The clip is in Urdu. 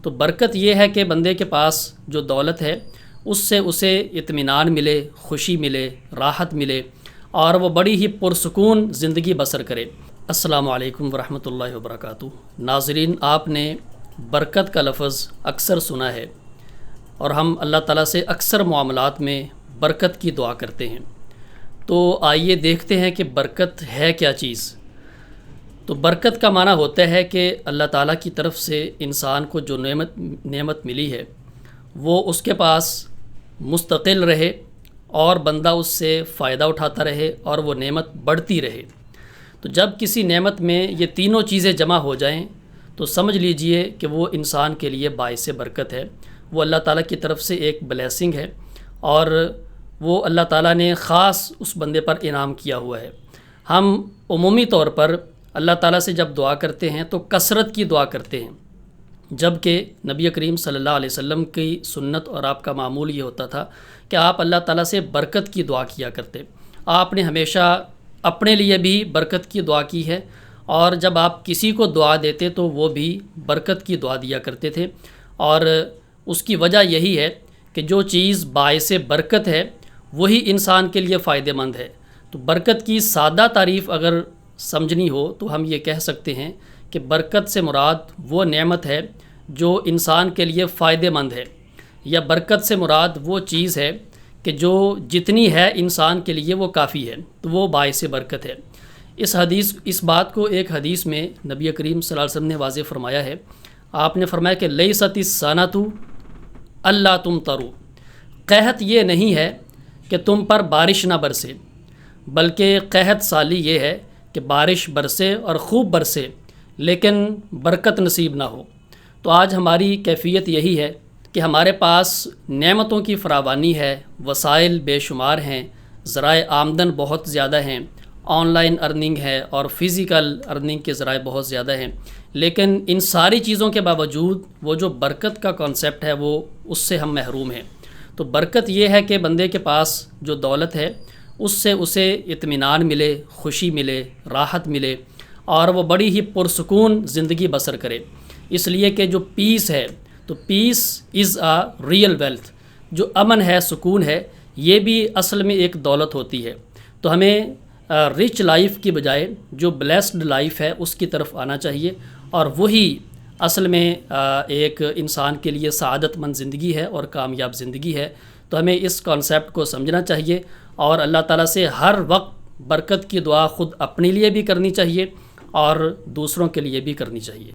تو برکت یہ ہے کہ بندے کے پاس جو دولت ہے اس سے اسے اطمینان ملے، خوشی ملے، راحت ملے، اور وہ بڑی ہی پرسکون زندگی بسر کرے۔ السلام علیکم ورحمۃ اللہ وبرکاتہ۔ ناظرین، آپ نے برکت کا لفظ اکثر سنا ہے، اور ہم اللہ تعالیٰ سے اکثر معاملات میں برکت کی دعا کرتے ہیں۔ تو آئیے دیکھتے ہیں کہ برکت ہے کیا چیز۔ تو برکت کا معنی ہوتا ہے کہ اللہ تعالیٰ کی طرف سے انسان کو جو نعمت ملی ہے وہ اس کے پاس مستقل رہے، اور بندہ اس سے فائدہ اٹھاتا رہے، اور وہ نعمت بڑھتی رہے۔ تو جب کسی نعمت میں یہ تینوں چیزیں جمع ہو جائیں تو سمجھ لیجئے کہ وہ انسان کے لیے باعث برکت ہے، وہ اللہ تعالیٰ کی طرف سے ایک بلیسنگ ہے، اور وہ اللہ تعالیٰ نے خاص اس بندے پر انعام کیا ہوا ہے۔ ہم عمومی طور پر اللہ تعالیٰ سے جب دعا کرتے ہیں تو کثرت کی دعا کرتے ہیں، جبکہ نبی کریم صلی اللہ علیہ وسلم کی سنت اور آپ کا معمول یہ ہوتا تھا کہ آپ اللہ تعالیٰ سے برکت کی دعا کیا کرتے۔ آپ نے ہمیشہ اپنے لیے بھی برکت کی دعا کی ہے، اور جب آپ کسی کو دعا دیتے تو وہ بھی برکت کی دعا دیا کرتے تھے، اور اس کی وجہ یہی ہے کہ جو چیز باعث برکت ہے وہی انسان کے لیے فائدہ مند ہے۔ تو برکت کی سادہ تعریف اگر سمجھنی ہو تو ہم یہ کہہ سکتے ہیں کہ برکت سے مراد وہ نعمت ہے جو انسان کے لیے فائدہ مند ہے، یا برکت سے مراد وہ چیز ہے کہ جو جتنی ہے انسان کے لیے وہ کافی ہے، تو وہ باعث برکت ہے۔ اس بات کو ایک حدیث میں نبی کریم صلی اللہ علیہ وسلم نے واضح فرمایا ہے۔ آپ نے فرمایا کہ لیست السنۃ اللہ تمطروا، قحط یہ نہیں ہے کہ تم پر بارش نہ برسے، بلکہ قحط سالی یہ ہے کہ بارش برسے اور خوب برسے لیکن برکت نصیب نہ ہو۔ تو آج ہماری کیفیت یہی ہے کہ ہمارے پاس نعمتوں کی فراوانی ہے، وسائل بے شمار ہیں، ذرائع آمدن بہت زیادہ ہیں، آن لائن ارننگ ہے اور فزیکل ارننگ کے ذرائع بہت زیادہ ہیں، لیکن ان ساری چیزوں کے باوجود وہ جو برکت کا کانسیپٹ ہے وہ اس سے ہم محروم ہیں۔ تو برکت یہ ہے کہ بندے کے پاس جو دولت ہے اس سے اسے اطمینان ملے، خوشی ملے، راحت ملے، اور وہ بڑی ہی پرسکون زندگی بسر کرے۔ اس لیے کہ جو پیس ہے، تو پیس از اے ریئل ویلتھ، جو امن ہے، سکون ہے، یہ بھی اصل میں ایک دولت ہوتی ہے۔ تو ہمیں رچ لائف کی بجائے جو بلیسڈ لائف ہے اس کی طرف آنا چاہیے، اور وہی اصل میں ایک انسان کے لیے سعادت مند زندگی ہے اور کامیاب زندگی ہے۔ تو ہمیں اس کانسیپٹ کو سمجھنا چاہیے، اور اللہ تعالیٰ سے ہر وقت برکت کی دعا خود اپنے لیے بھی کرنی چاہیے اور دوسروں کے لیے بھی کرنی چاہیے۔